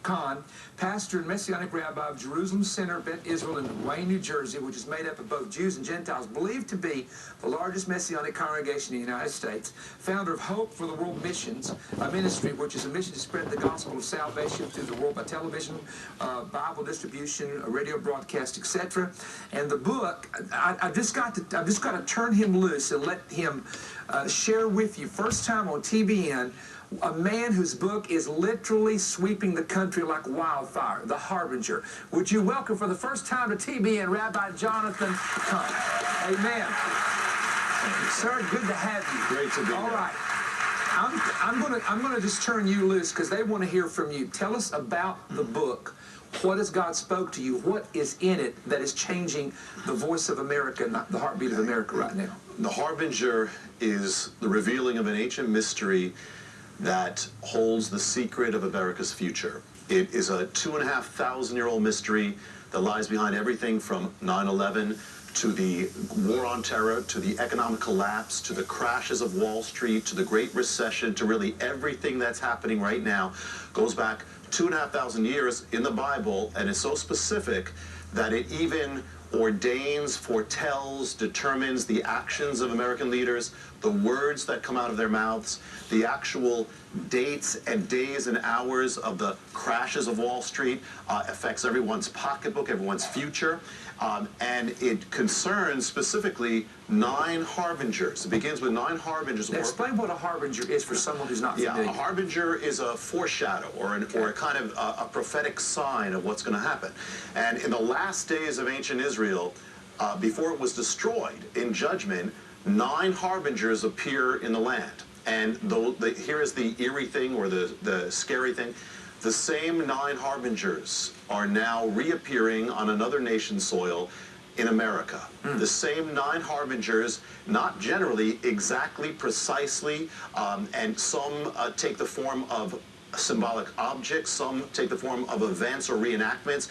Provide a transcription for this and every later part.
Cahn, pastor and Messianic rabbi of Jerusalem Center, Beth Israel in Wayne, New Jersey, which is made up of both Jews and Gentiles, believed to be the largest Messianic congregation in the United States, founder of Hope for the World Missions, a ministry which is a mission to spread the gospel of salvation through the world by television, Bible distribution, radio broadcast, etc. And the book, I've just got to turn him loose and let him share with you, first time on TBN, a man whose book is literally sweeping the country like wildfire, The Harbinger. Would you welcome for the first time to TBN, Rabbi Jonathan Cahn. Amen. Sir, good to have you. Great to be here. All right. I'm gonna just turn you loose because they want to hear from you. Tell us about the book. What has God spoke to you? What is in it that is changing the voice of America, not the heartbeat of America right now? The Harbinger is the revealing of an ancient mystery that holds the secret of America's future. It is a 2,500-year-old mystery that lies behind everything from 9/11 to the war on terror, to the economic collapse, to the crashes of Wall Street, to the Great Recession, to really everything that's happening right now. Goes back 2,500 years in the Bible, and is so specific that it even ordains, foretells, determines the actions of American leaders, the words that come out of their mouths, the actual dates and days and hours of the crashes of Wall Street, affects everyone's pocketbook, everyone's future, and it concerns specifically 9 harbingers. It begins with 9 harbingers. Now explain what a harbinger is for someone who's not familiar. Yeah, a harbinger is a foreshadow or a kind of a prophetic sign of what's going to happen. And in the last days of ancient Israel, before it was destroyed in judgment, 9 harbingers appear in the land. And here is the eerie thing, or the scary thing. The same 9 harbingers are now reappearing on another nation's soil in America. The same 9 harbingers, not generally, exactly, precisely, and some take the form of symbolic objects, some take the form of events or reenactments.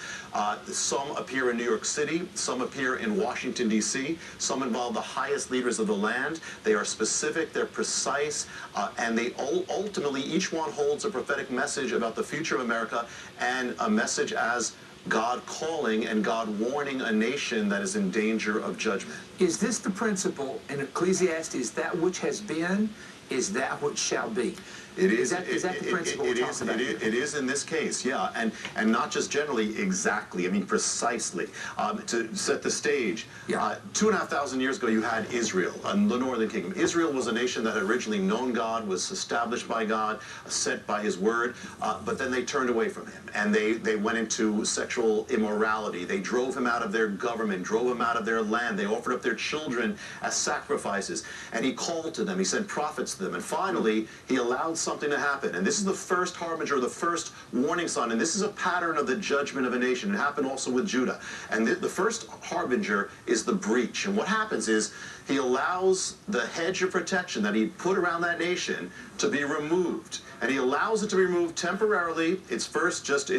Some appear in New York City, some appear in Washington, D.C., some involve the highest leaders of the land. They are specific, they're precise, and they ultimately, each one holds a prophetic message about the future of America, and a message as God calling and God warning a nation that is in danger of judgment. Is this the principle in Ecclesiastes, that which has been is that which shall be? It is. Is that the principle we're talking about? It is in this case, yeah, and not just generally, exactly. I mean, precisely. To set the stage, yeah. 2,500 years ago, you had Israel, the northern kingdom. Israel was a nation that had originally known God, was established by God, sent by His word, but then they turned away from Him, and they went into sexual immorality. They drove Him out of their government, drove Him out of their land. They offered up their children as sacrifices, and He called to them. He sent prophets to them, and finally, He allowed something to happen. And this is the first harbinger, the first warning sign, and this is a pattern of the judgment of a nation. It happened also with Judah. And the first harbinger is the breach. And what happens is He allows the hedge of protection that He put around that nation to be removed. And He allows it to be removed temporarily. It's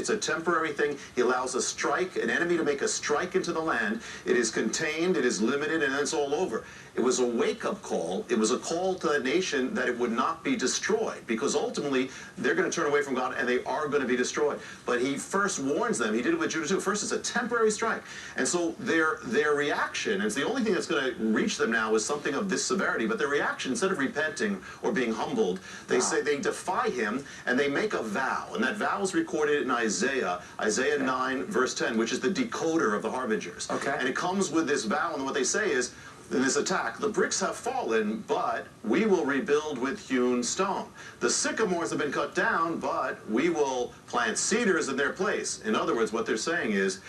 a temporary thing. He allows an enemy to make a strike into the land. It is contained, it is limited, and then it's all over. It was a wake-up call. It was a call to the nation that it would not be destroyed, because ultimately they're going to turn away from God and they are going to be destroyed. But He first warns them. He did it with Judah too. First, it's a temporary strike. And so their reaction, and it's the only thing that's going to reach them now, is something of this severity, but their reaction, instead of repenting or being humbled, they say they defy Him and they make a vow. And that vow is recorded in Isaiah 9, verse 10, which is the decoder of the harbingers. Okay. And it comes with this vow, and what they say is, in this attack, the bricks have fallen, but we will rebuild with hewn stone. The sycamores have been cut down, but we will plant cedars in their place. In other words, what they're saying is,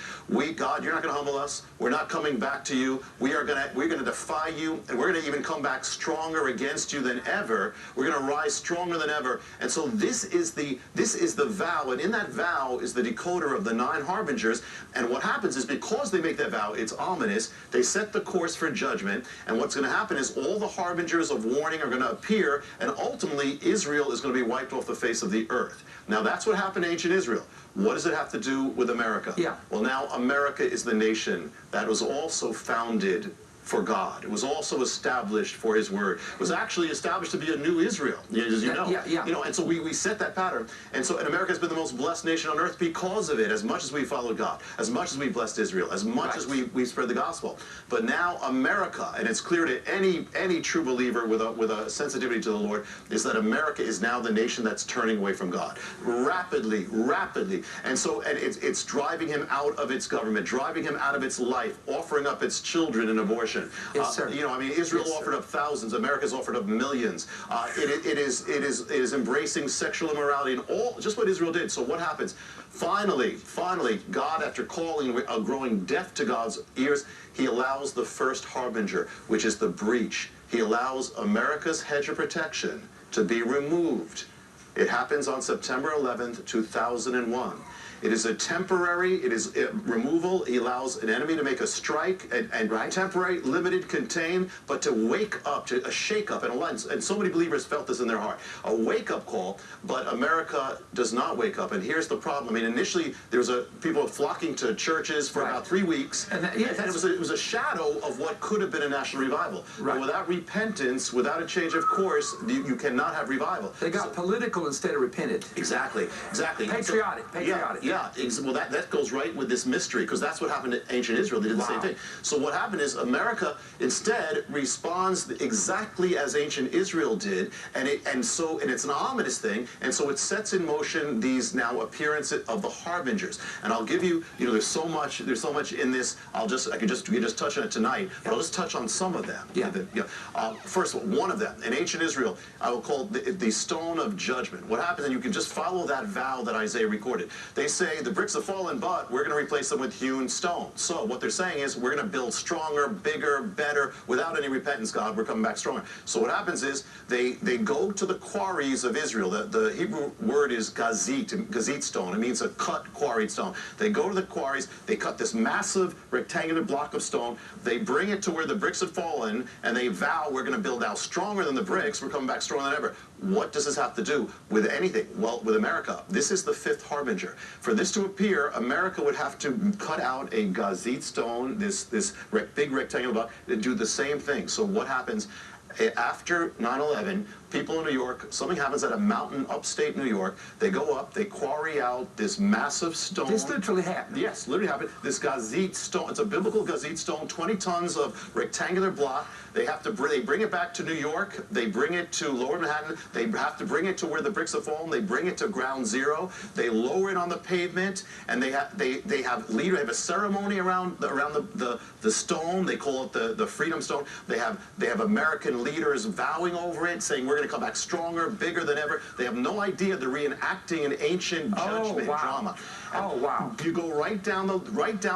God, you're not going to humble us. We're not coming back to you. We're going to defy you, and we're going to even come back stronger against you than ever. We're going to rise stronger than ever. And so this is the vow, and in that vow is the decoder of the 9 harbingers. And what happens is, because they make that vow, it's ominous. They set the course for judgment. And what's going to happen is all the harbingers of warning are going to appear, and ultimately Israel is going to be wiped off the face of the earth. Now that's what happened to ancient Israel. What does it have to do with America? Yeah. Well, now America is the nation that was also founded for God. It was also established for his word. It was actually established to be a new Israel, as you know. Yeah. You know, and so we set that pattern. And America has been the most blessed nation on earth because of it, as much as we followed God, as much as we blessed Israel, as much as we spread the gospel. But now America, and it's clear to any true believer with a sensitivity to the Lord, is that America is now the nation that's turning away from God. Rapidly. And it's driving him out of its government, driving him out of its life, offering up its children in abortion. Yes, sir. You know, I mean, Israel offered up thousands. America's offered up millions. It is embracing sexual immorality and all just what Israel did. So what happens? Finally, God, after calling a growing deaf to God's ears, he allows the first harbinger, which is the breach. He allows America's hedge of protection to be removed. It happens on September 11th, 2001. It is a temporary, removal. He allows an enemy to make a strike, and temporary, limited, contained, but to wake up, to a shake-up, and so many believers felt this in their heart. A wake-up call, but America does not wake up, and here's the problem. I mean, initially, there was people flocking to churches for about 3 weeks, and it was a shadow of what could have been a national revival. But without repentance, without a change of course, you cannot have revival. They got political instead of repented. Exactly. Patriotic. Yeah, well, that goes right with this mystery, because that's what happened to ancient Israel. They did the same thing. So what happened is America instead responds exactly as ancient Israel did, and it's an ominous thing, and so it sets in motion these now appearances of the harbingers. And I'll give you, there's so much in this. We can just touch on it tonight. But I'll just touch on some of them. First of all, one of them in ancient Israel, I will call the stone of judgment. What happens, and you can just follow that vow that Isaiah recorded. They say the bricks have fallen, but we're going to replace them with hewn stone. So what they're saying is we're going to build stronger, bigger, better, without any repentance, God. We're coming back stronger. So what happens is they go to the quarries of Israel. The Hebrew word is gazit stone. It means a cut, quarried stone. They go to the quarries. They cut this massive rectangular block of stone. They bring it to where the bricks have fallen, and they vow we're going to build now stronger than the bricks. We're coming back stronger than ever. What does this have to do with anything? Well, with America. This is the fifth harbinger. For this to appear, America would have to cut out a gazit stone, this big rectangular block, and do the same thing. So what happens? After 9/11, people in New York, something happens at a mountain upstate New York. They go up, they quarry out this massive stone. This literally happened. Yes, literally happened. This gazit stone, it's a biblical gazit stone, 20 tons of rectangular block. They bring it back to New York. They bring it to Lower Manhattan. They have to bring it to where the bricks have fallen. They bring it to ground zero. They lower it on the pavement, and they have a ceremony around the stone. They call it the Freedom Stone. They have American leaders vowing over it, saying we're going to come back stronger, bigger than ever. They have no idea they're reenacting an ancient judgment drama. You go right down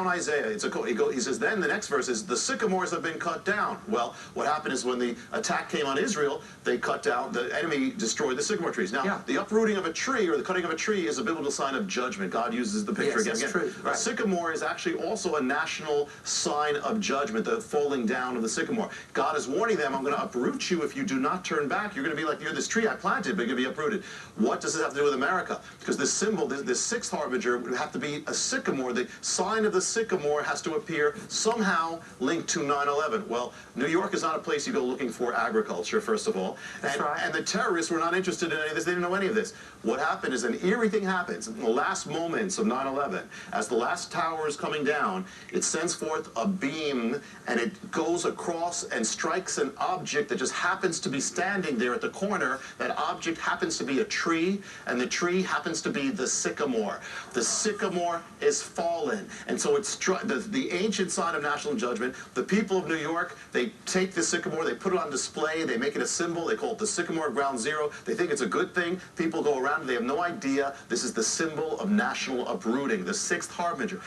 Isaiah. He says, then the next verse is, the sycamores have been cut down. Well, what happened is when the attack came on Israel, the enemy destroyed the sycamore trees. Now, the uprooting of a tree or the cutting of a tree is a biblical sign of judgment. God uses the picture again. True. A sycamore is actually also a national sign of judgment, the falling down of the sycamore. God is warning them, I'm going to uproot you if you do not turn back. You're going to be like, you're this tree I planted, but you're going to be uprooted. What does this have to do with America? Because this symbol, this sixth harbinger, would have to be a sycamore. The sign of the sycamore has to appear somehow linked to 9/11. Well, New York is not a place you go looking for agriculture, first of all. And the terrorists were not interested in any of this. They didn't know any of this. What happened is an eerie thing happens. In the last moments of 9/11, as the last tower is coming down, it sends forth a beam, and it goes across and strikes an object that just happens to be standing there at the corner. That object happens to be a tree, and the tree happens to be the sycamore. The sycamore is fallen. And so it's the ancient sign of national judgment. The people of New York, they take the sycamore, they put it on display, they make it a symbol, they call it the sycamore ground zero. They think it's a good thing. People go around, they have no idea. This is the symbol of national uprooting, the sixth harbinger.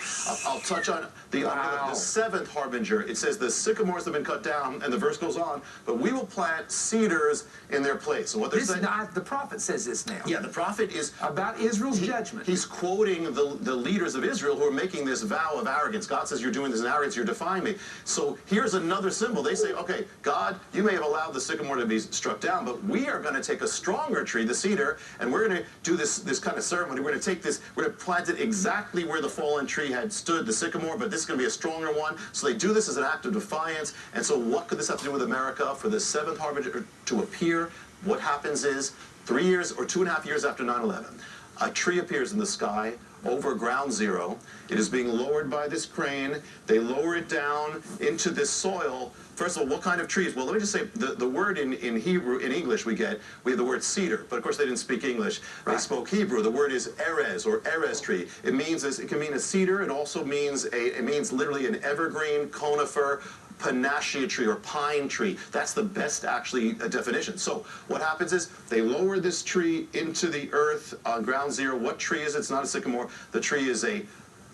I'll touch on the seventh harbinger. It says the sycamores have been cut down, and the verse goes on, but we will plant cedars in in their place. And what they're saying... The prophet says this now. Yeah, the prophet is... About Israel's judgment. He's quoting the leaders of Israel who are making this vow of arrogance. God says, you're doing this in arrogance, you're defying me. So here's another symbol. They say, okay, God, you may have allowed the sycamore to be struck down, but we are going to take a stronger tree, the cedar, and we're going to do this kind of ceremony. We're going to take this, we're going to plant it exactly where the fallen tree had stood, the sycamore, but this is going to be a stronger one. So they do this as an act of defiance. And so what could this have to do with America? For the seventh harbinger to appear, what happens is 3 years or 2.5 years after 9/11, a tree appears in the sky over ground zero. It is being lowered by this crane. They lower it down into this soil. First of all, what kind of trees? Well, let me just say the word in Hebrew, in English, we have the word cedar, but of course they didn't speak English. They spoke Hebrew. The word is erez or erez tree. It means it can mean a cedar. It also means it means literally an evergreen, conifer, panaceae tree or pine tree. That's the best actually definition. So what happens is they lower this tree into the earth on ground zero. What tree is it? It's not a sycamore. The tree is a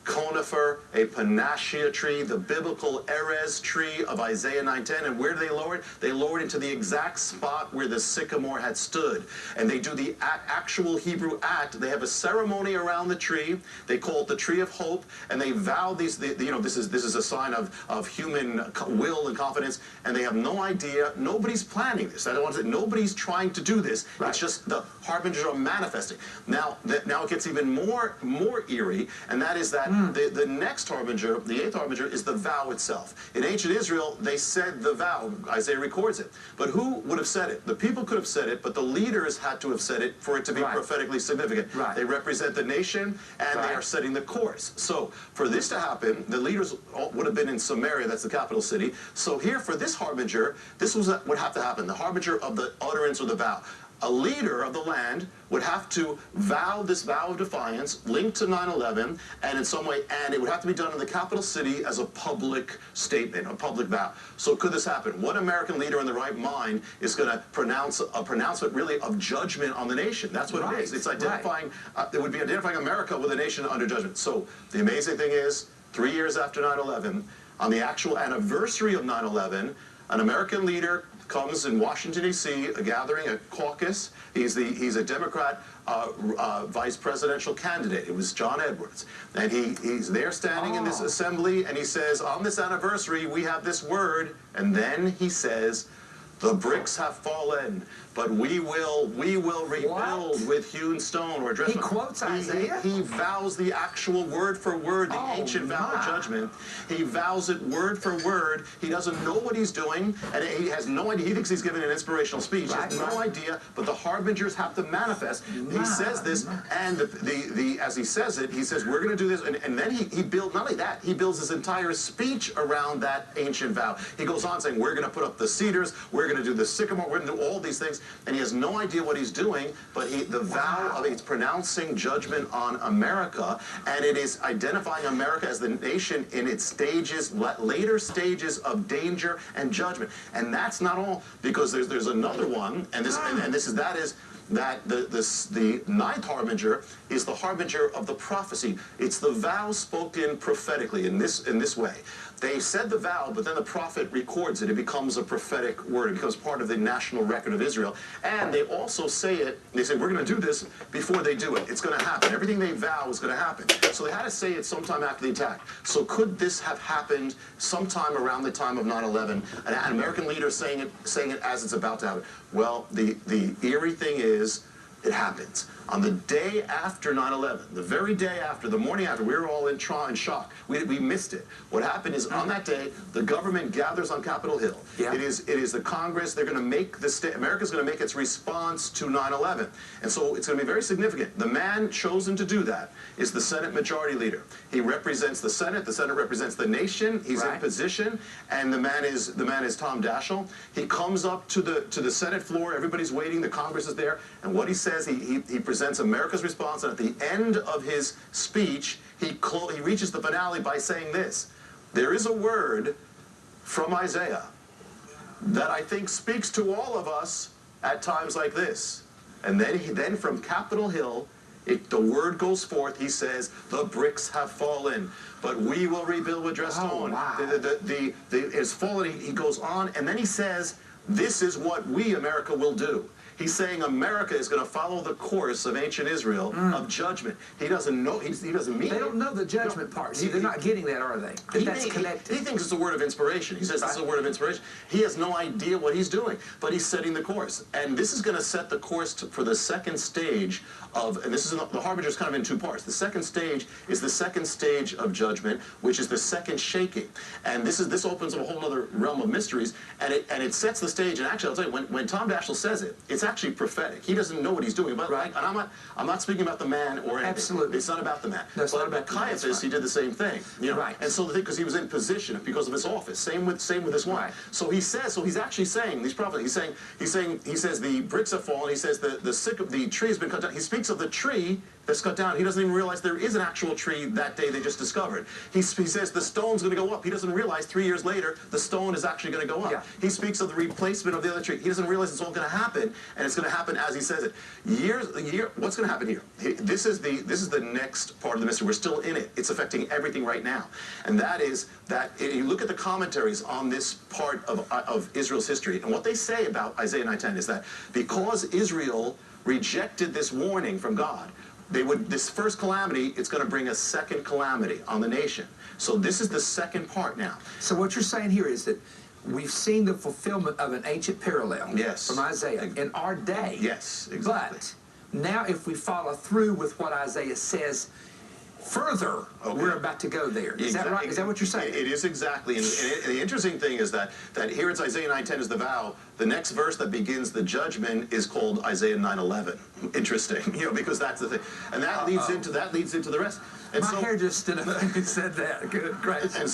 conifer, a panaceae tree, the biblical erez tree of Isaiah 9:10. And where do they lower it? They lower it into the exact spot where the sycamore had stood. And they do the actual Hebrew act. They have a ceremony around the tree. They call it the tree of hope, and they vow these. This is a sign of human will and confidence. And they have no idea. Nobody's planning this. I don't want to say nobody's trying to do this. Right. It's just the harbingers are manifesting. Now it gets even more eerie, and that is that. The next harbinger, the eighth harbinger, is the vow itself. In ancient Israel, they said the vow. Isaiah records it. But who would have said it? The people could have said it, but the leaders had to have said it for it to be prophetically significant. Right. They represent the nation, and they are setting the course. So for this to happen, the leaders would have been in Samaria, that's the capital city. So here, for this harbinger, this was what would have to happen, the harbinger of the utterance or the vow. A leader of the land would have to vow this vow of defiance linked to 9/11 and in some way, and it would have to be done in the capital city as a public statement, a public vow. So could this happen? What American leader in the right mind is going to pronounce a pronouncement really of judgment on the nation? That's what it is. It's identifying, it would be identifying America with a nation under judgment. So the amazing thing is, 3 years after 9/11, on the actual anniversary of 9/11, an American leader comes in Washington, D.C., a gathering, a caucus. He's a Democrat vice presidential candidate. It was John Edwards. And he's there standing in this assembly, and he says, on this anniversary, we have this word. And then he says, the bricks have fallen, but we will rebuild with hewn stone or dressed. He quotes Isaiah? He vows the actual word for word, the ancient vow of judgment. He vows it word for word. He doesn't know what he's doing, and he has no idea. He thinks he's giving an inspirational speech. He has no idea, but the harbingers have to manifest. He says this, and as he says it, he says, we're going to do this, and then he builds, not only that, he builds his entire speech around that ancient vow. He goes on saying, we're going to put up the cedars, we're going to do the sycamore, we're going to do all these things, and he has no idea what he's doing, but the vow of it's pronouncing judgment on America, and it is identifying America as the nation in its stages, later stages of danger and judgment. And that's not all, because there's another one, and the ninth harbinger is the harbinger of the prophecy. It's the vow spoken prophetically in this way. They said the vow, but then the prophet records it. It becomes a prophetic word. It becomes part of the national record of Israel. And they also say it. They say, we're going to do this before they do it. It's going to happen. Everything they vow is going to happen. So they had to say it sometime after the attack. So could this have happened sometime around the time of 9/11? An American leader saying it as it's about to happen. Well, the eerie thing is, it happens. On the day after 9/11, the very day after, the morning after, we were all in shock. We missed it. What happened is, on that day, the government gathers on Capitol Hill. Yeah. It is the Congress. They're going to make America's going to make its response to 9/11. And so it's going to be very significant. The man chosen to do that is the Senate Majority Leader. He represents the Senate. The Senate represents the nation. He's in position, and the man is Tom Daschle. He comes up to the Senate floor. Everybody's waiting. The Congress is there, and what he says, he presents America's response, and at the end of his speech, he reaches the finale by saying this: there is a word from Isaiah that I think speaks to all of us at times like this. And then from Capitol Hill, the word goes forth. He says, the bricks have fallen, but we will rebuild with dressed stone. It's fallen. He goes on, and then he says, this is what we, America, will do. He's saying America is going to follow the course of ancient Israel of judgment. He doesn't know. He doesn't mean. They don't know the judgment part. See, they're not getting that, are they? That's connected. He thinks it's a word of inspiration. He says this is a word of inspiration. He has no idea what he's doing, but he's setting the course. And this is going to set the course for the second stage of, and this is the Harbinger is kind of in two parts. The second stage is the second stage of judgment, which is the second shaking. And this opens up a whole other realm of mysteries, and it sets the stage. And actually, I'll tell you, when Tom Daschle says it, it's actually prophetic. He doesn't know what he's doing. But and I'm not speaking about the man or anything. Absolutely. It's not about the man. No, it's not about Caiaphas, he did the same thing. You know? And so the thing, because he was in position because of his office. Same with this one. So he says. So he's actually saying these prophets. He says the bricks have fallen. He says the tree has been cut down. He speaks of the tree that's cut down. He doesn't even realize there is an actual tree that day they just discovered. He says the stone's going to go up. He doesn't realize 3 years later the stone is actually going to go up. Yeah. He speaks of the replacement of the other tree. He doesn't realize it's all going to happen, and it's going to happen as he says it. What's going to happen here? This is the next part of the mystery. We're still in it. It's affecting everything right now, and that is that if you look at the commentaries on this part of Israel's history, and what they say about Isaiah 9:10 is that because Israel rejected this warning from God, this first calamity, it's going to bring a second calamity on the nation. So this is the second part now. So what you're saying here is that we've seen the fulfillment of an ancient parallel from Isaiah in our day. Yes, exactly. But now if we follow through with what Isaiah says further, we're about to go there. Is that right? Is that what you're saying? It is exactly. And the interesting thing is that here it's Isaiah 9:10 is the vow. The next verse that begins the judgment is called Isaiah 9:11. Interesting, because that's the thing, and that leads into the rest. And my hair just stood up when you said that. Good, great. And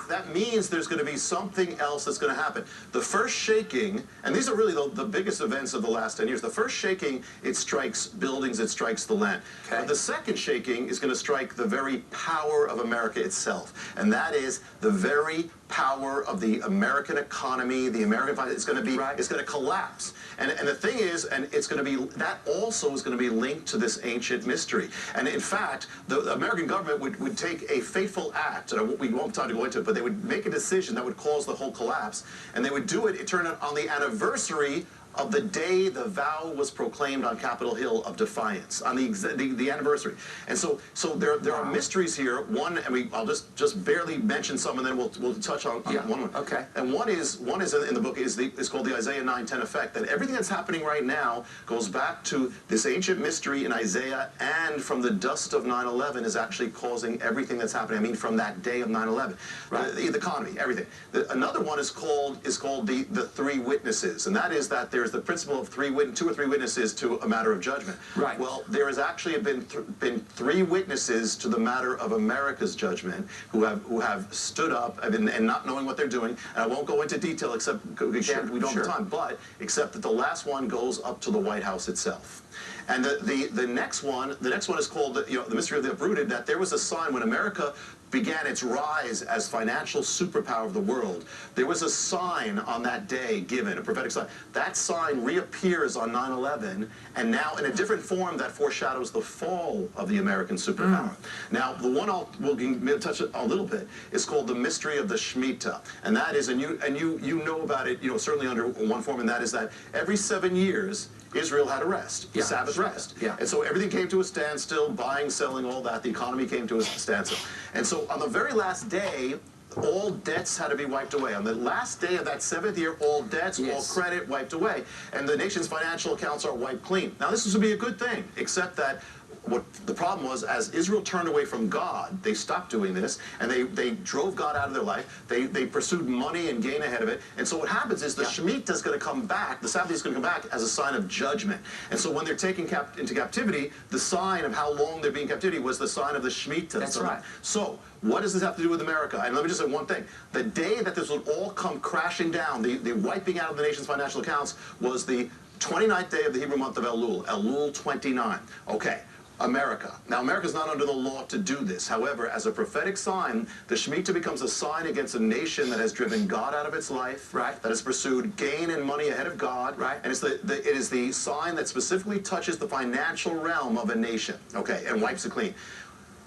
that means there's going to be something else that's going to happen. The first shaking, and these are really the biggest events of the last 10 years. The first shaking, it strikes buildings, it strikes the land. Okay. But the second shaking is going to strike the very power of America itself, and that is the very power of the American economy, the American finance. It's going to be, it's going to collapse. And the thing is, and it's going to be, that also is going to be linked to this ancient mystery. And in fact, the American government would take a fateful act, and we won't have time to go into it, but they would make a decision that would cause the whole collapse, and they would do it, turn out on the anniversary of the day the vow was proclaimed on Capitol Hill of defiance, on the anniversary. And so there are mysteries here. One, and I'll just barely mention some, and then we'll touch on one. Okay. And one is in the book is called the Isaiah 9:10 effect. That everything that's happening right now goes back to this ancient mystery in Isaiah, and from the dust of 9/11 is actually causing everything that's happening. I mean, from that day of 9/11, the economy, everything. Another one is called the three witnesses, and that is that there's the principle of two or three witnesses to a matter of judgment. Right. Well, there has actually been three witnesses to the matter of America's judgment who have stood up and not knowing what they're doing. And I won't go into detail except again we don't have time. But except that the last one goes up to the White House itself. And the next one is called the mystery of the uprooted. That there was a sign when America began its rise as financial superpower of the world. There was a sign on that day given, a prophetic sign. That sign reappears on 9/11, and now in a different form that foreshadows the fall of the American superpower. Now, the one we'll touch a little bit is called the mystery of the Shemitah, and that is, and you know about it, certainly under one form, and that is that every 7 years Israel had a rest, Sabbath rest. And so everything came to a standstill, buying, selling, all that. The economy came to a standstill. And so on the very last day, all debts had to be wiped away. On the last day of that 7th year, all debts, all credit wiped away. And the nation's financial accounts are wiped clean. Now, this would be a good thing, except that what the problem was, as Israel turned away from God, they stopped doing this, and they drove God out of their life. They pursued money and gain ahead of it. And so what happens is the Shemitah is going to come back, the Sabbath is going to come back as a sign of judgment. And so when they're taken into captivity, the sign of how long they're being in captivity was the sign of the Shemitah. That's right. So what does this have to do with America? And let me just say one thing. The day that this would all come crashing down, the wiping out of the nation's financial accounts, was the 29th day of the Hebrew month of Elul 29. Okay. America. Now, America's not under the law to do this. However, as a prophetic sign, the Shemitah becomes a sign against a nation that has driven God out of its life, that has pursued gain and money ahead of God, and it is the sign that specifically touches the financial realm of a nation, and wipes it clean.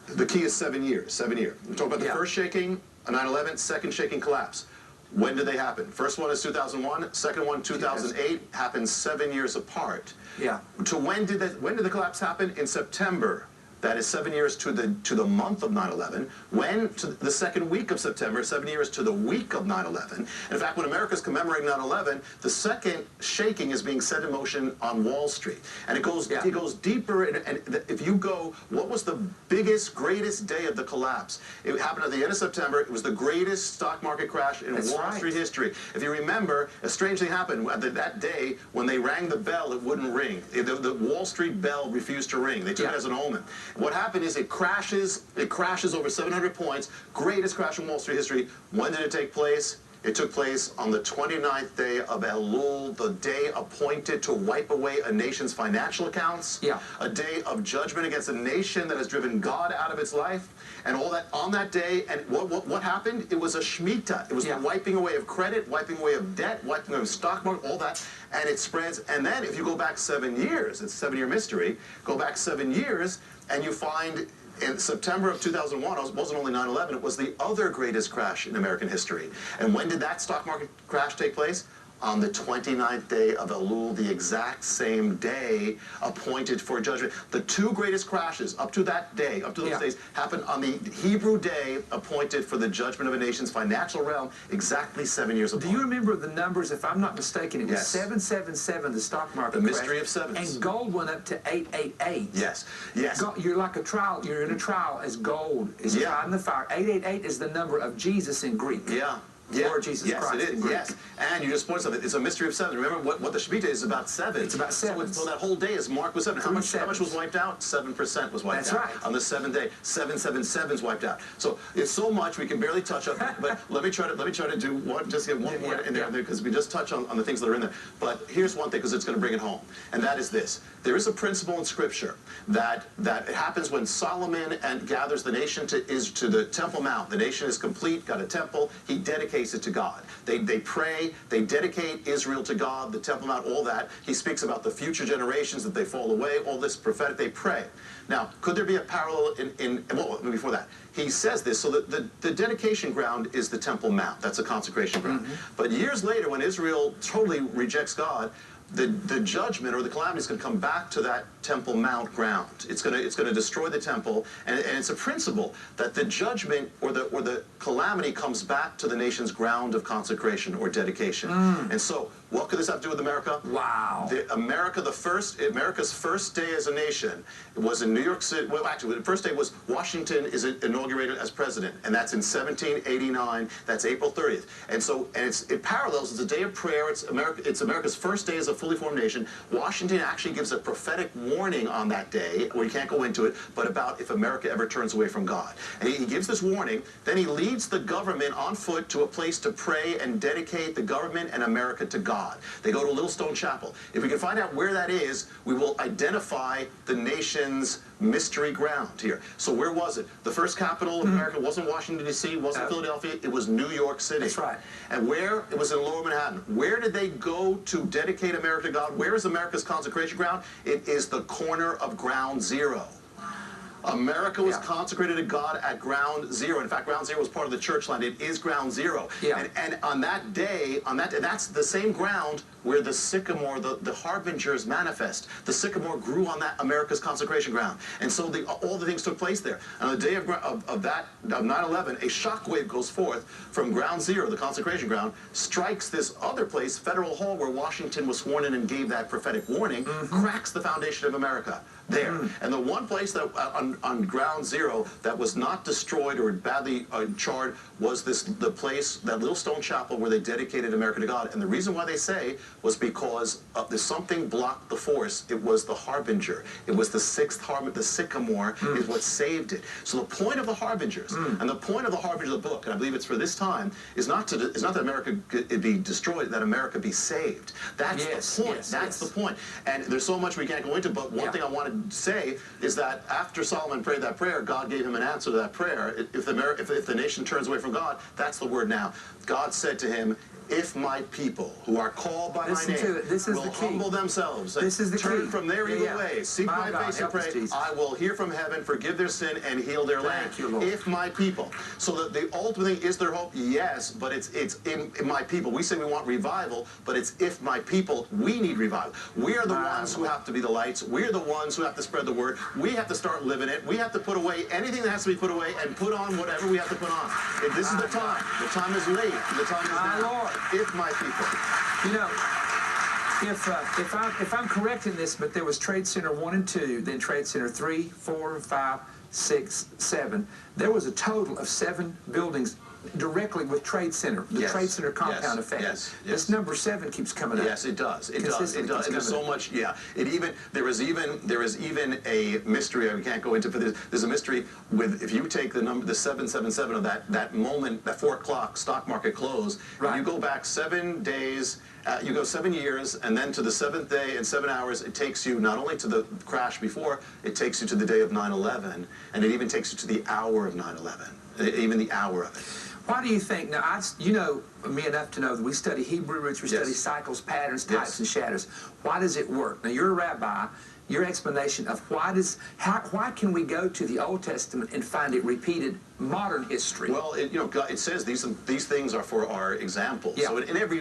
The key is 7 years, 7 years. We talk about the first shaking, 9/11, second shaking collapse. When did they happen? First one is 2001. Second one, 2008. Happened 7 years apart. Yeah. To when did the collapse happen? In September. That is 7 years to the month of 9/11. When? To the second week of September, 7 years to the week of 9/11. In fact, when America's commemorating 9/11, the second shaking is being set in motion on Wall Street. And it goes deeper. And if you go, what was the biggest, greatest day of the collapse? It happened at the end of September. It was the greatest stock market crash in Wall Street history. If you remember, a strange thing happened that day when they rang the bell. It wouldn't ring. The Wall Street bell refused to ring. They took it as an omen. What happened is it crashes over 700 points, greatest crash in Wall Street history. When did it take place? It took place on the 29th day of Elul, the day appointed to wipe away a nation's financial accounts, a day of judgment against a nation that has driven God out of its life, and all that on that day. And what happened? It was a Shemitah. It was the wiping away of credit, wiping away of debt, wiping away of stock market, all that, and it spreads. And then if you go back 7 years, it's a 7-year mystery, go back 7 years, and you find in September of 2001, it wasn't only 9/11, it was the other greatest crash in American history. And when did that stock market crash take place? On the 29th day of Elul, the exact same day appointed for judgment. The two greatest crashes up to that day, up to those days, happened on the Hebrew day appointed for the judgment of a nation's financial realm, exactly 7 years apart. Do you remember the numbers? If I'm not mistaken, it was 777, the stock market The mystery of sevens. And gold went up to 888. Yes. You're like a trial. You're in a trial as gold is tried in the fire. 888 is the number of Jesus in Greek. Lord Jesus Christ. Yes, it is. Yes, and you just pointed something. It's a mystery of seven. Remember what the Shemitah is about seven. It's about seven. So that whole day is marked with seven. How much was wiped out? 7% was wiped out. That's right. On the seventh day, 777's wiped out. So it's so much we can barely touch on. But let me try to do one. Just get one more in there because we just touch on the things that are in there. But here's one thing because it's going to bring it home, and that is this: there is a principle in Scripture that it happens when Solomon gathers the nation to the Temple Mount. The nation is complete, got a temple. He dedicates it to God. They pray, they dedicate Israel to God, the Temple Mount, all that. He speaks about the future generations that they fall away, all this prophetic, they pray. Now, could there be a parallel well, before that? He says this, so the dedication ground is the Temple Mount. That's a consecration ground. But years later, when Israel totally rejects God, the judgment or the calamity is going to come back to that Temple Mount ground. It's going to destroy the temple, and it's a principle that the judgment or the calamity comes back to the nation's ground of consecration or dedication. And so, what could this have to do with America? Wow. America's first day as a nation was in New York City. Well, actually, the first day was Washington is inaugurated as president, and that's in 1789. That's April 30th. And so, it parallels. It's a day of prayer. It's America's first day as a fully formed nation. Washington actually gives a prophetic warning on that day, where you can't go into it, but about if America ever turns away from God. And he gives this warning. Then he leads the government on foot to a place to pray and dedicate the government and America to God. They go to Little Stone Chapel. If we can find out where that is, we will identify the nation's mystery ground here. So where was it? The first capital of America wasn't Washington, D.C., wasn't Philadelphia, it was New York City. That's right. And where? It was in Lower Manhattan. Where did they go to dedicate America to God? Where is America's consecration ground? It is the corner of Ground Zero. America was consecrated to God at Ground Zero. In fact, Ground Zero was part of the church land. It is Ground Zero. And on that day, that's the same ground where the sycamore, the harbingers manifest. The sycamore grew on that America's consecration ground. And so all the things took place there. And on the day of 9/11, a shockwave goes forth from Ground Zero, the consecration ground, strikes this other place, Federal Hall, where Washington was sworn in and gave that prophetic warning, cracks the foundation of America there. And the one place that on Ground Zero that was not destroyed or badly charred was the place, that Little Stone Chapel, where they dedicated America to God. And the reason why they say was because something blocked the force. It was the Harbinger. It was the sixth Harbinger. The sycamore is what saved it. So the point of the Harbingers, and the point of the Harbinger, the book, and I believe it's for this time, is not that America be destroyed, that America be saved. That's the point. That's the point. And there's so much we can't go into, but one thing I want to say is that after Solomon prayed that prayer, God gave him an answer to that prayer. If the nation turns away from God, that's the word now. God said to him, if my people who are called by Listen my to name it. This is will the key. humble themselves This is the turn key. from their evil ways, seek my face and help us, pray, Jesus. I will hear from heaven, forgive their sin, and heal their land. Thank you, Lord. If my people. So that the ultimate thing is their hope, yes, but it's in my people. We say we want revival, but it's if my people, we need revival. We are the ones who have to be the lights. We're the ones who have to spread the word. We have to start living it. We have to put away anything that has to be put away and put on whatever we have to put on. If this is the time. The time is late. The time is now. Lord. If my people. You know, if I'm correct in this, but there was Trade Center 1 and 2, then Trade Center 3, 4, 5, 6, 7. There was a total of 7 buildings directly with Trade Center, the Trade Center compound effect. This number 7 keeps coming up. Yes, it does. It does. It does. And there's so much. Yeah. There is even a mystery. I can't go into for this. There's a mystery with if you take the number, the 777 of that moment, that 4 o'clock stock market close, and you go back 7 days. You go 7 years, and then to the 7th day and 7 hours, it takes you not only to the crash before, it takes you to the day of 9/11, and it even takes you to the hour of 9/11, even the hour of it. Why do you think, now, you know me enough to know that we study Hebrew roots, we study cycles, patterns, types, and shadows. Why does it work? Now, you're a rabbi. Your explanation of why can we go to the Old Testament and find it repeated modern history? Well, it says these things are for our examples. So in every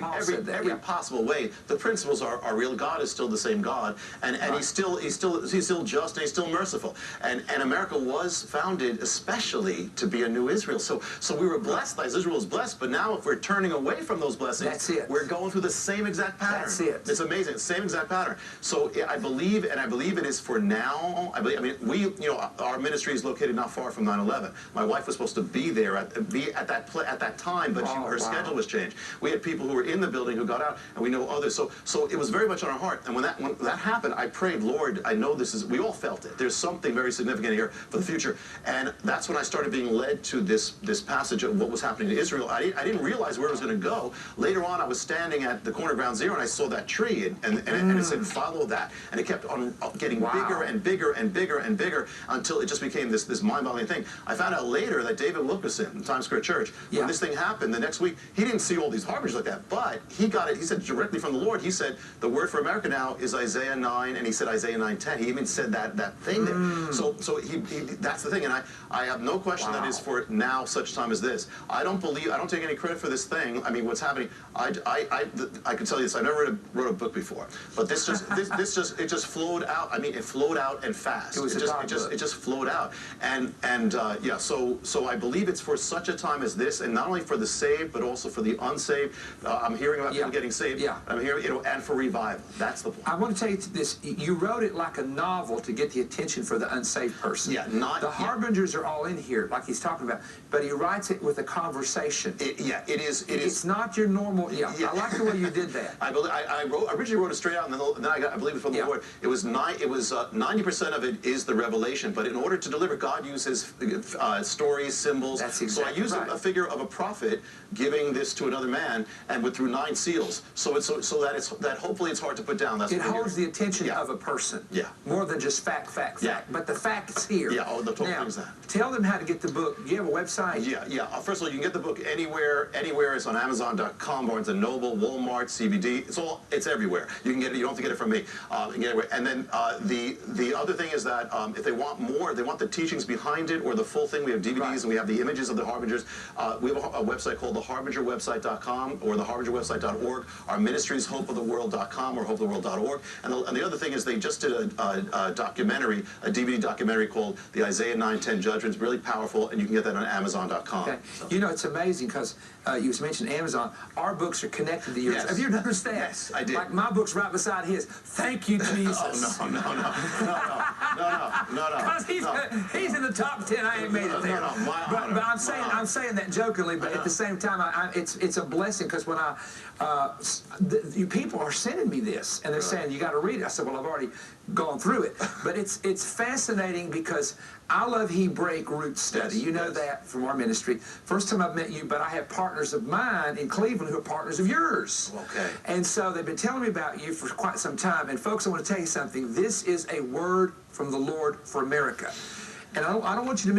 possible way, the principles are real. God is still the same God, and he's still just and he's still merciful. And America was founded especially to be a new Israel. So we were blessed as Israel is blessed, but now if we're turning away from those blessings, we're going through the same exact pattern. That's it. It's amazing. Same exact pattern. So I believe it is for now. I mean, our ministry is located not far from 9/11. My wife was supposed to be there at that time, but her schedule was changed. We had people who were in the building who got out, and we know others. So it was very much on our heart. And when that happened, I prayed, Lord, I know we all felt it. There's something very significant here for the future. And that's when I started being led to this passage of what was happening to Israel. I didn't realize where it was going to go. Later on, I was standing at the corner of Ground Zero, and I saw that tree, and it said, follow that. And it kept on getting bigger and bigger and bigger and bigger until it just became this mind-boggling thing. I found out later that David Wilkerson in Times Square Church, when this thing happened the next week, he didn't see all these harbingers like that, but he got it. He said directly from the Lord. He said the word for America now is Isaiah 9, and he said Isaiah 9:10. He even said that thing there. So that's the thing, and I have no question that is for now, such time as this. I don't take any credit for this thing. I mean, what's happening? I can tell you this. I never wrote a book before, but it just flowed out. I mean, it flowed out and fast. It just flowed out, So I believe it's for such a time as this, and not only for the saved, but also for the unsaved. I'm hearing about people getting saved. I'm hearing, and for revival. That's the point. I want to tell you this. You wrote it like a novel to get the attention for the unsaved person. The harbingers are all in here, like he's talking about, but he writes it with a conversation. It is. It's not your normal. I like the way you did that. I originally wrote it straight out, and then I believe it from the Lord. It was 90% of it is the revelation, but in order to deliver, God uses stories, symbols. That's exactly so I used a figure of a prophet giving this to another man, and through 9 seals. So that hopefully it's hard to put down. That's it holds the attention of a person. More than just fact. But the fact's here. The total thing is that. Tell them how to get the book. Do you have a website? First of all, you can get the book anywhere. It's on Amazon.com, Barnes & Noble, Walmart, CBD. It's everywhere. You can get it. You don't have to get it from me. You can get it. And then the other thing is that if they want more, they want the teachings behind it or the full thing. We have DVDs and we have the images of the harbingers. We have a website called theharbingerwebsite.com or theharbingerwebsite.org. Our ministry is hopeoftheworld.com or hopeoftheworld.org. And the other thing is they just did a documentary, a DVD documentary called the Isaiah 9:10 Judgments. Really powerful, and you can get that on Amazon.com. Okay. You know, it's amazing because you mentioned Amazon. Our books are connected to yours. Have you noticed that? Yes, I did. Like my book's right beside his. Thank you, Jesus. No. Because he's in the top 10. I ain't made it there. But I'm saying that jokingly, but at the same time, it's a blessing because when you people are sending me this and they're saying you got to read it. I said, well, I've already gone through it, but it's fascinating because I love Hebraic root study. You know that from our ministry. First time I've met you, but I have partners of mine in Cleveland who are partners of yours. Okay. And so they've been telling me about you for quite some time. And folks, I want to tell you something. This is a word from the Lord for America. And I don't want you to